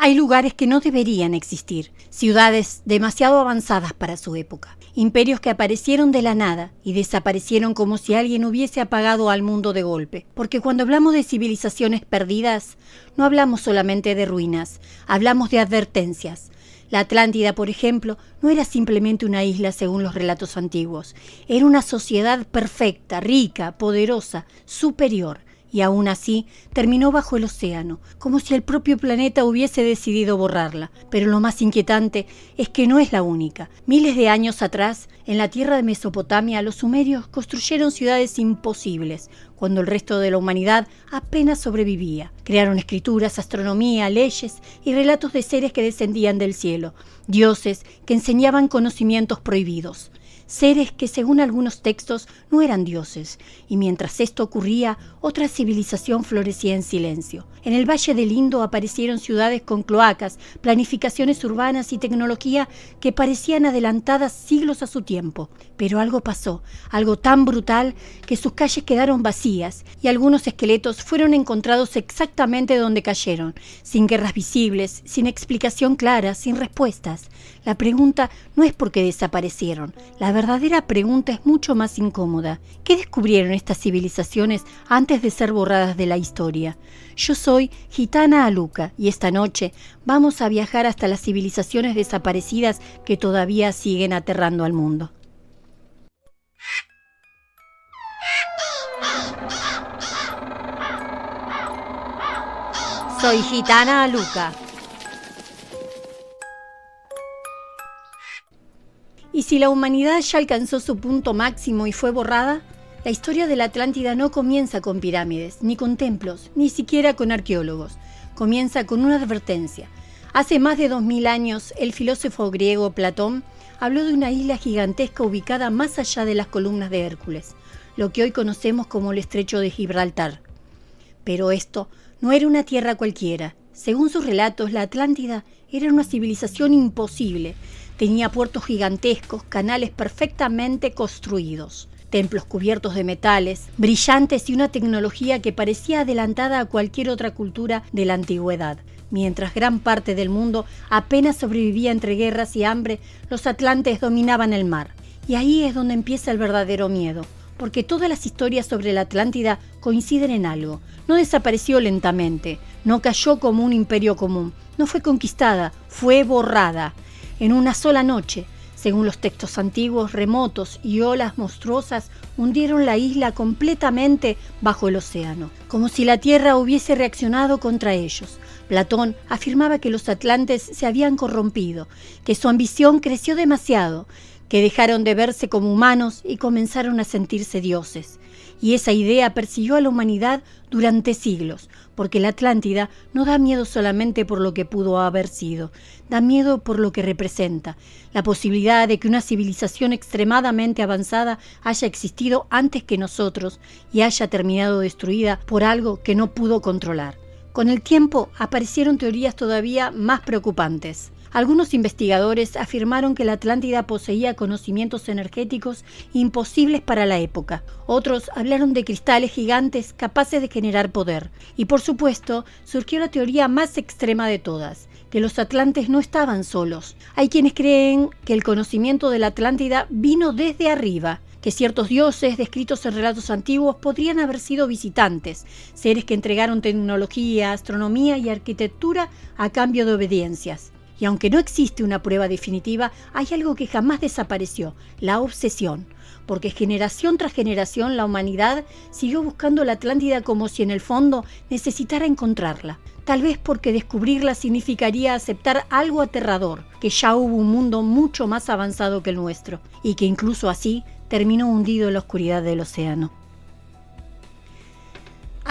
Hay lugares que no deberían existir, ciudades demasiado avanzadas para su época, imperios que aparecieron de la nada y desaparecieron como si alguien hubiese apagado al mundo de golpe. Porque cuando hablamos de civilizaciones perdidas, no hablamos solamente de ruinas, hablamos de advertencias. La Atlántida, por ejemplo, no era simplemente una isla según los relatos antiguos. Era una sociedad perfecta, rica, poderosa, superior. Y aún así terminó bajo el océano, como si el propio planeta hubiese decidido borrarla. Pero lo más inquietante es que no es la única. Miles de años atrás, en la tierra de Mesopotamia, los sumerios construyeron ciudades imposibles, cuando el resto de la humanidad apenas sobrevivía. Crearon escrituras, astronomía, leyes y relatos de seres que descendían del cielo, dioses que enseñaban conocimientos prohibidos. Seres que según algunos textos no eran dioses, y mientras esto ocurría, otra civilización florecía en silencio. En el Valle del Indo aparecieron ciudades con cloacas, planificaciones urbanas y tecnología que parecían adelantadas siglos a su tiempo. Pero algo pasó, algo tan brutal que sus calles quedaron vacías y algunos esqueletos fueron encontrados exactamente donde cayeron, sin guerras visibles, sin explicación clara, sin respuestas. La pregunta no es por qué desaparecieron. La verdadera pregunta es mucho más incómoda. ¿Qué descubrieron estas civilizaciones antes de ser borradas de la historia? Yo soy Gitana Aluka y esta noche vamos a viajar hasta las civilizaciones desaparecidas que todavía siguen aterrando al mundo. Soy Gitana Aluka. ¿Y si la humanidad ya alcanzó su punto máximo y fue borrada? La historia de la Atlántida no comienza con pirámides, ni con templos, ni siquiera con arqueólogos. Comienza con una advertencia. Hace más de 2000 años, el filósofo griego Platón habló de una isla gigantesca ubicada más allá de las columnas de Hércules, lo que hoy conocemos como el Estrecho de Gibraltar. Pero esto no era una tierra cualquiera. Según sus relatos, la Atlántida era una civilización imposible. Tenía puertos gigantescos, canales perfectamente construidos, templos cubiertos de metales, brillantes y una tecnología que parecía adelantada a cualquier otra cultura de la antigüedad. Mientras gran parte del mundo apenas sobrevivía entre guerras y hambre, los atlantes dominaban el mar. Y ahí es donde empieza el verdadero miedo, porque todas las historias sobre la Atlántida coinciden en algo. No desapareció lentamente, no cayó como un imperio común, no fue conquistada, fue borrada. En una sola noche, según los textos antiguos, remotos y olas monstruosas hundieron la isla completamente bajo el océano, como si la tierra hubiese reaccionado contra ellos. Platón afirmaba que los atlantes se habían corrompido, que su ambición creció demasiado, que dejaron de verse como humanos y comenzaron a sentirse dioses. Y esa idea persiguió a la humanidad durante siglos, porque la Atlántida no da miedo solamente por lo que pudo haber sido, da miedo por lo que representa, la posibilidad de que una civilización extremadamente avanzada haya existido antes que nosotros y haya terminado destruida por algo que no pudo controlar. Con el tiempo aparecieron teorías todavía más preocupantes. Algunos investigadores afirmaron que la Atlántida poseía conocimientos energéticos imposibles para la época. Otros hablaron de cristales gigantes capaces de generar poder. Y por supuesto, surgió la teoría más extrema de todas, que los atlantes no estaban solos. Hay quienes creen que el conocimiento de la Atlántida vino desde arriba, que ciertos dioses descritos en relatos antiguos podrían haber sido visitantes, seres que entregaron tecnología, astronomía y arquitectura a cambio de obediencias. Y aunque no existe una prueba definitiva, hay algo que jamás desapareció, la obsesión. Porque generación tras generación la humanidad siguió buscando la Atlántida como si en el fondo necesitara encontrarla. Tal vez porque descubrirla significaría aceptar algo aterrador, que ya hubo un mundo mucho más avanzado que el nuestro, y que incluso así terminó hundido en la oscuridad del océano.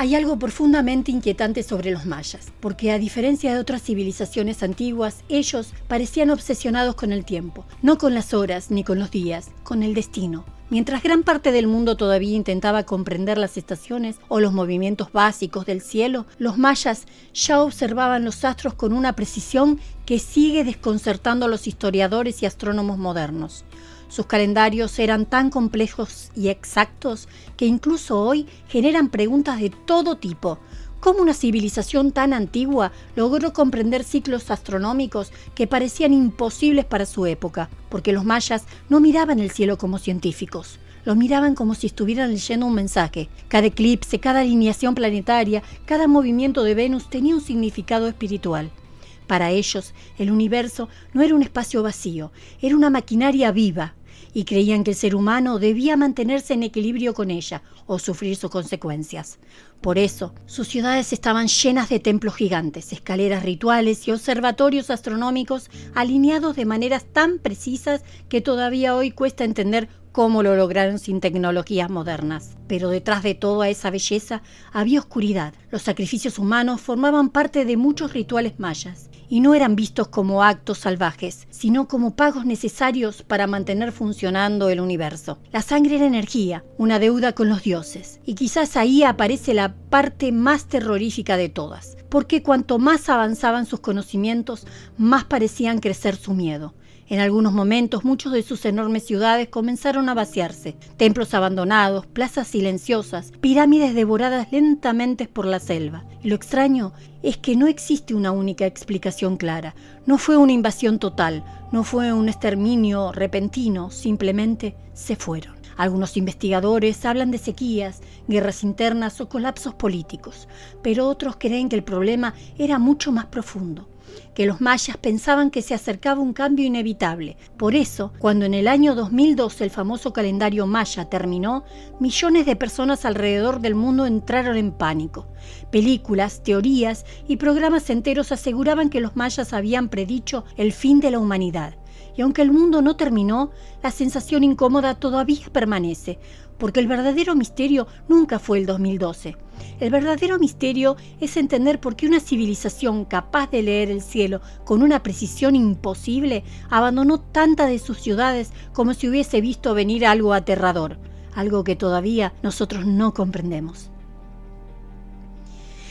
Hay algo profundamente inquietante sobre los mayas, porque a diferencia de otras civilizaciones antiguas, ellos parecían obsesionados con el tiempo, no con las horas ni con los días, con el destino. Mientras gran parte del mundo todavía intentaba comprender las estaciones o los movimientos básicos del cielo, los mayas ya observaban los astros con una precisión que sigue desconcertando a los historiadores y astrónomos modernos. Sus calendarios eran tan complejos y exactos que incluso hoy generan preguntas de todo tipo. ¿Cómo una civilización tan antigua logró comprender ciclos astronómicos que parecían imposibles para su época? Porque los mayas no miraban el cielo como científicos. Lo miraban como si estuvieran leyendo un mensaje. Cada eclipse, cada alineación planetaria, cada movimiento de Venus tenía un significado espiritual. Para ellos, el universo no era un espacio vacío, era una maquinaria viva, y creían que el ser humano debía mantenerse en equilibrio con ella o sufrir sus consecuencias. Por eso, sus ciudades estaban llenas de templos gigantes, escaleras rituales y observatorios astronómicos alineados de maneras tan precisas que todavía hoy cuesta entender cómo lo lograron sin tecnologías modernas. Pero detrás de toda esa belleza había oscuridad. Los sacrificios humanos formaban parte de muchos rituales mayas y no eran vistos como actos salvajes, sino como pagos necesarios para mantener funcionando el universo. La sangre era energía, una deuda con los dioses. Y quizás ahí aparece la parte más terrorífica de todas, porque cuanto más avanzaban sus conocimientos, más parecían crecer su miedo. En algunos momentos, muchas de sus enormes ciudades comenzaron a vaciarse. Templos abandonados, plazas silenciosas, pirámides devoradas lentamente por la selva. Y lo extraño es que no existe una única explicación clara. No fue una invasión total, no fue un exterminio repentino, simplemente se fueron. Algunos investigadores hablan de sequías, guerras internas o colapsos políticos, pero otros creen que el problema era mucho más profundo, que los mayas pensaban que se acercaba un cambio inevitable. Por eso, cuando en el año 2012 el famoso calendario maya terminó, millones de personas alrededor del mundo entraron en pánico. Películas, teorías y programas enteros aseguraban que los mayas habían predicho el fin de la humanidad. Y aunque el mundo no terminó, la sensación incómoda todavía permanece, porque el verdadero misterio nunca fue el 2012. El verdadero misterio es entender por qué una civilización capaz de leer el cielo con una precisión imposible abandonó tantas de sus ciudades como si hubiese visto venir algo aterrador, algo que todavía nosotros no comprendemos.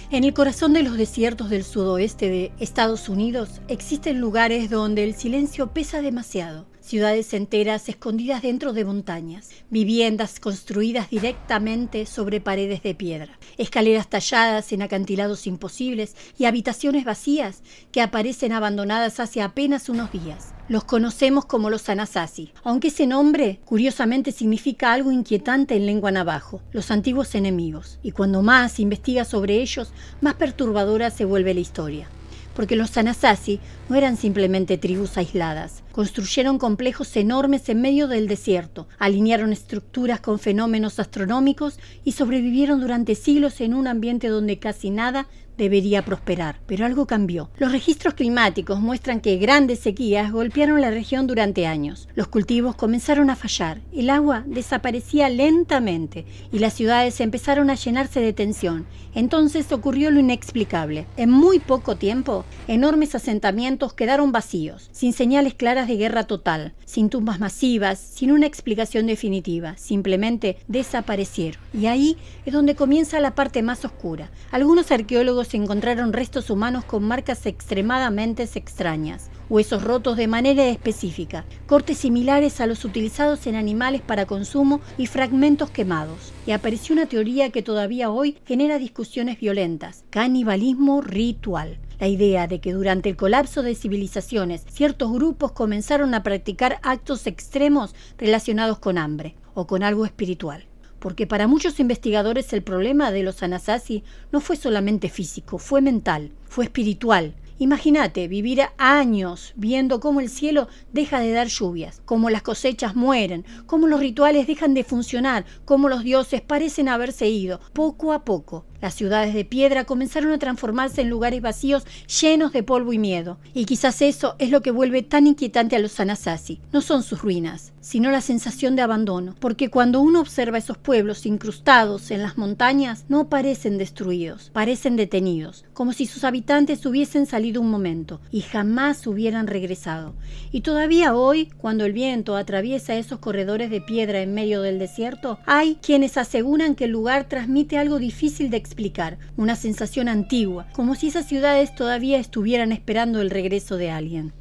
En el corazón de los desiertos del sudoeste de Estados Unidos existen lugares donde el silencio pesa demasiado. Ciudades enteras escondidas dentro de montañas, viviendas construidas directamente sobre paredes de piedra, escaleras talladas en acantilados imposibles y habitaciones vacías que aparecen abandonadas hace apenas unos días. Los conocemos como los Anasazi, aunque ese nombre curiosamente significa algo inquietante en lengua navajo, los antiguos enemigos, y cuando más se investiga sobre ellos, más perturbadora se vuelve la historia. Porque los Anasazi no eran simplemente tribus aisladas. Construyeron complejos enormes en medio del desierto, alinearon estructuras con fenómenos astronómicos y sobrevivieron durante siglos en un ambiente donde casi nada debería prosperar. Pero algo cambió. Los registros climáticos muestran que grandes sequías golpearon la región durante años. Los cultivos comenzaron a fallar, el agua desaparecía lentamente y las ciudades empezaron a llenarse de tensión. Entonces ocurrió lo inexplicable. En muy poco tiempo, enormes asentamientos quedaron vacíos, sin señales claras de guerra total, sin tumbas masivas, sin una explicación definitiva. Simplemente desaparecieron. Y ahí es donde comienza la parte más oscura. Algunos arqueólogos encontraron restos humanos con marcas extremadamente extrañas, huesos rotos de manera específica, cortes similares a los utilizados en animales para consumo y fragmentos quemados. Y apareció una teoría que todavía hoy genera discusiones violentas: canibalismo ritual. La idea de que durante el colapso de civilizaciones ciertos grupos comenzaron a practicar actos extremos relacionados con hambre o con algo espiritual. Porque para muchos investigadores el problema de los Anasazi no fue solamente físico, fue mental, fue espiritual. Imagínate vivir años viendo cómo el cielo deja de dar lluvias, cómo las cosechas mueren, cómo los rituales dejan de funcionar, cómo los dioses parecen haberse ido. Poco a poco, las ciudades de piedra comenzaron a transformarse en lugares vacíos llenos de polvo y miedo. Y quizás eso es lo que vuelve tan inquietante a los Anasazi. No son sus ruinas, sino la sensación de abandono. Porque cuando uno observa esos pueblos incrustados en las montañas, no parecen destruidos, parecen detenidos, como si sus habitantes hubiesen salido un momento y jamás hubieran regresado. Y todavía hoy, cuando el viento atraviesa esos corredores de piedra en medio del desierto, hay quienes aseguran que el lugar transmite algo difícil de explicar, una sensación antigua, como si esas ciudades todavía estuvieran esperando el regreso de alguien.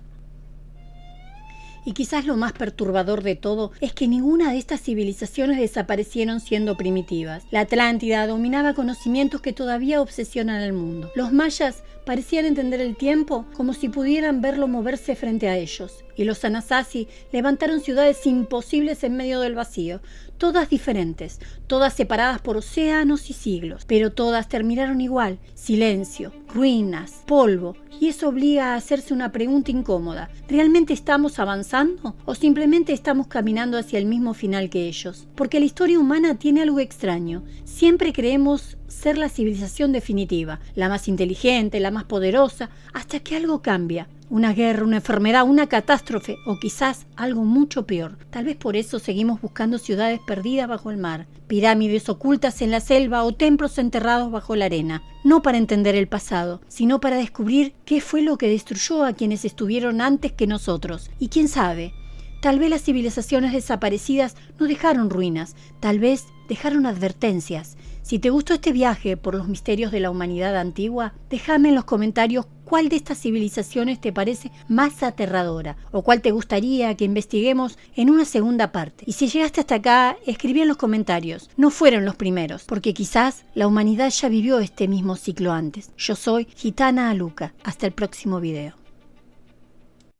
Y quizás lo más perturbador de todo es que ninguna de estas civilizaciones desaparecieron siendo primitivas. La Atlántida dominaba conocimientos que todavía obsesionan al mundo. Los mayas parecían entender el tiempo como si pudieran verlo moverse frente a ellos. Y los Anasazi levantaron ciudades imposibles en medio del vacío, todas diferentes, todas separadas por océanos y siglos, pero todas terminaron igual: silencio, ruinas, polvo. Y eso obliga a hacerse una pregunta incómoda: ¿realmente estamos avanzando o simplemente estamos caminando hacia el mismo final que ellos? Porque la historia humana tiene algo extraño. Siempre creemos ser la civilización definitiva, la más inteligente, la más poderosa, hasta que algo cambia. Una guerra, una enfermedad, una catástrofe o quizás algo mucho peor. Tal vez por eso seguimos buscando ciudades perdidas bajo el mar, pirámides ocultas en la selva o templos enterrados bajo la arena. No para entender el pasado, sino para descubrir qué fue lo que destruyó a quienes estuvieron antes que nosotros. Y quién sabe, tal vez las civilizaciones desaparecidas no dejaron ruinas, tal vez dejaron advertencias. Si te gustó este viaje por los misterios de la humanidad antigua, déjame en los comentarios cuál de estas civilizaciones te parece más aterradora o cuál te gustaría que investiguemos en una segunda parte. Y si llegaste hasta acá, escribí en los comentarios. No fueron los primeros, porque quizás la humanidad ya vivió este mismo ciclo antes. Yo soy Gitana Aluca. Hasta el próximo video.